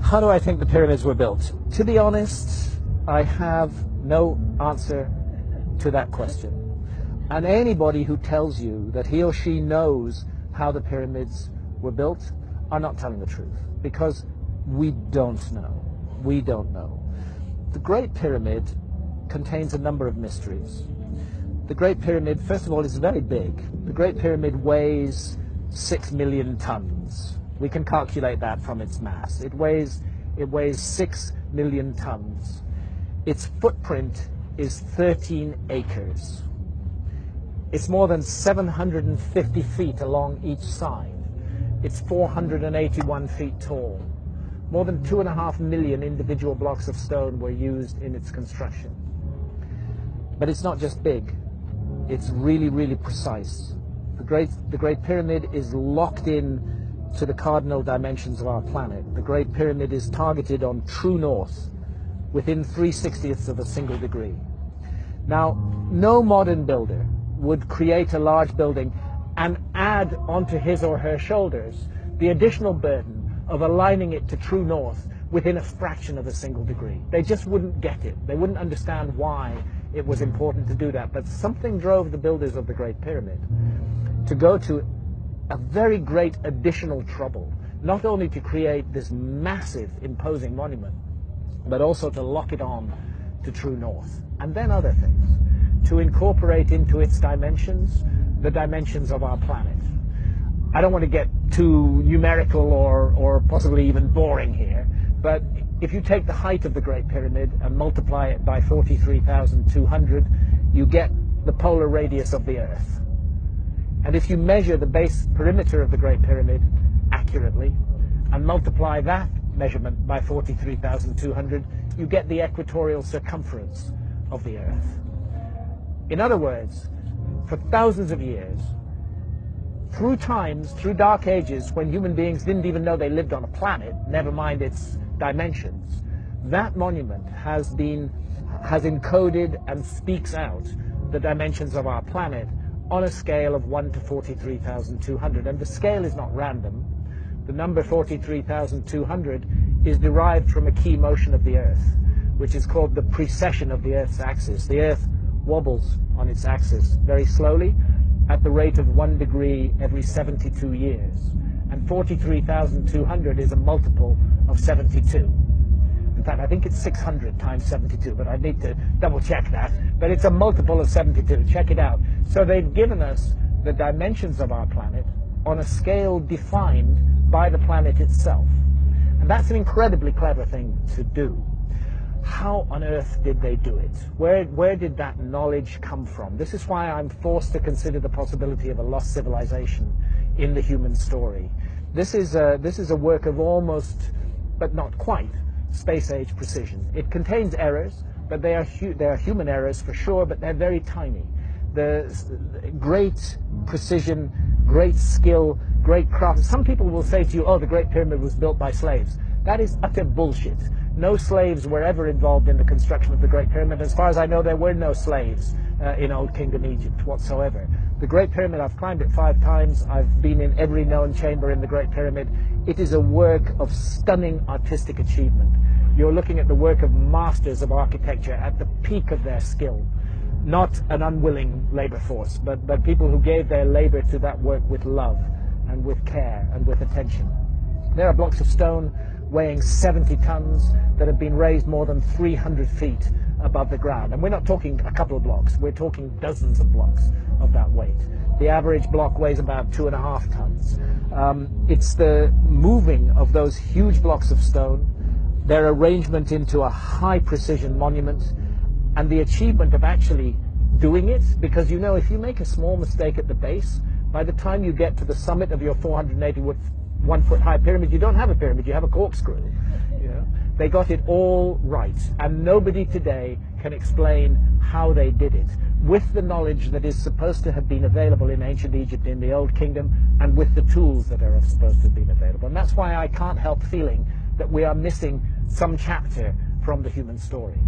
How do I think the pyramids were built? To be honest, I have no answer to that question. And anybody who tells you that he or she knows how the pyramids were built are not telling the truth, because we don't know. We don't know. The Great Pyramid contains a number of mysteries. The Great Pyramid, first of all, is very big. The Great Pyramid weighs 6 million tons. We can calculate that from its mass. It weighs 6 million tons. Its footprint is 13 acres. It's more than 750 feet along each side. It's 481 feet tall. More than 2.5 million individual blocks of stone were used in its construction. But it's not just big. It's really, really precise. The Great Pyramid is locked in to the cardinal dimensions of our planet. The Great Pyramid is targeted on true north within 3/60ths of a single degree. Now, no modern builder would create a large building and add onto his or her shoulders the additional burden of aligning it to true north within a fraction of a single degree. They just wouldn't get it. They wouldn't understand why it was important to do that. But something drove the builders of the Great Pyramid to go to a very great additional trouble, not only to create this massive, imposing monument, but also to lock it on to true north. And then other things, to incorporate into its dimensions the dimensions of our planet. I don't want to get too numerical or possibly even boring here, but if you take the height of the Great Pyramid and multiply it by 43,200, you get the polar radius of the Earth. And if you measure the base perimeter of the Great Pyramid accurately and multiply that measurement by 43,200, you get the equatorial circumference of the Earth. In other words, for thousands of years, through times, through dark ages, when human beings didn't even know they lived on a planet, never mind its dimensions, that monument has encoded and speaks out the dimensions of our planet on a scale of 1 to 43,200. And the scale is not random. The number 43,200 is derived from a key motion of the Earth, which is called the precession of the Earth's axis. The Earth wobbles on its axis very slowly at the rate of 1 degree every 72 years. And 43,200 is a multiple of 72. In fact, I think it's 600 times 72, but I need to double check that. But it's a multiple of 72. Check it out. So they've given us the dimensions of our planet on a scale defined by the planet itself. And that's an incredibly clever thing to do. How on earth did they do it? Where did that knowledge come from? This is why I'm forced to consider the possibility of a lost civilization in the human story. This is a work of almost, but not quite, space-age precision. It contains errors, but they are human errors for sure, but they're very tiny. The great precision, great skill, great craft. Some people will say to you, oh, the Great Pyramid was built by slaves. That is utter bullshit. No slaves were ever involved in the construction of the Great Pyramid. As far as I know, there were no slaves in Old Kingdom Egypt whatsoever. The Great Pyramid, I've climbed it 5 times. I've been in every known chamber in the Great Pyramid. It is a work of stunning artistic achievement. You're looking at the work of masters of architecture at the peak of their skill. Not an unwilling labor force, but people who gave their labor to that work with love and with care and with attention. There are blocks of stone weighing 70 tons that have been raised more than 300 feet above the ground. And we're not talking a couple of blocks, we're talking dozens of blocks of that weight. The average block weighs about 2.5 tons. It's the moving of those huge blocks of stone, their arrangement into a high precision monument, and the achievement of actually doing it, because you know if you make a small mistake at the base, by the time you get to the summit of your 481-foot high pyramid, you don't have a pyramid, you have a corkscrew. You know? They got it all right, and nobody today can explain how they did it, with the knowledge that is supposed to have been available in ancient Egypt, in the Old Kingdom, and with the tools that are supposed to have been available. And that's why I can't help feeling that we are missing some chapter from the human story.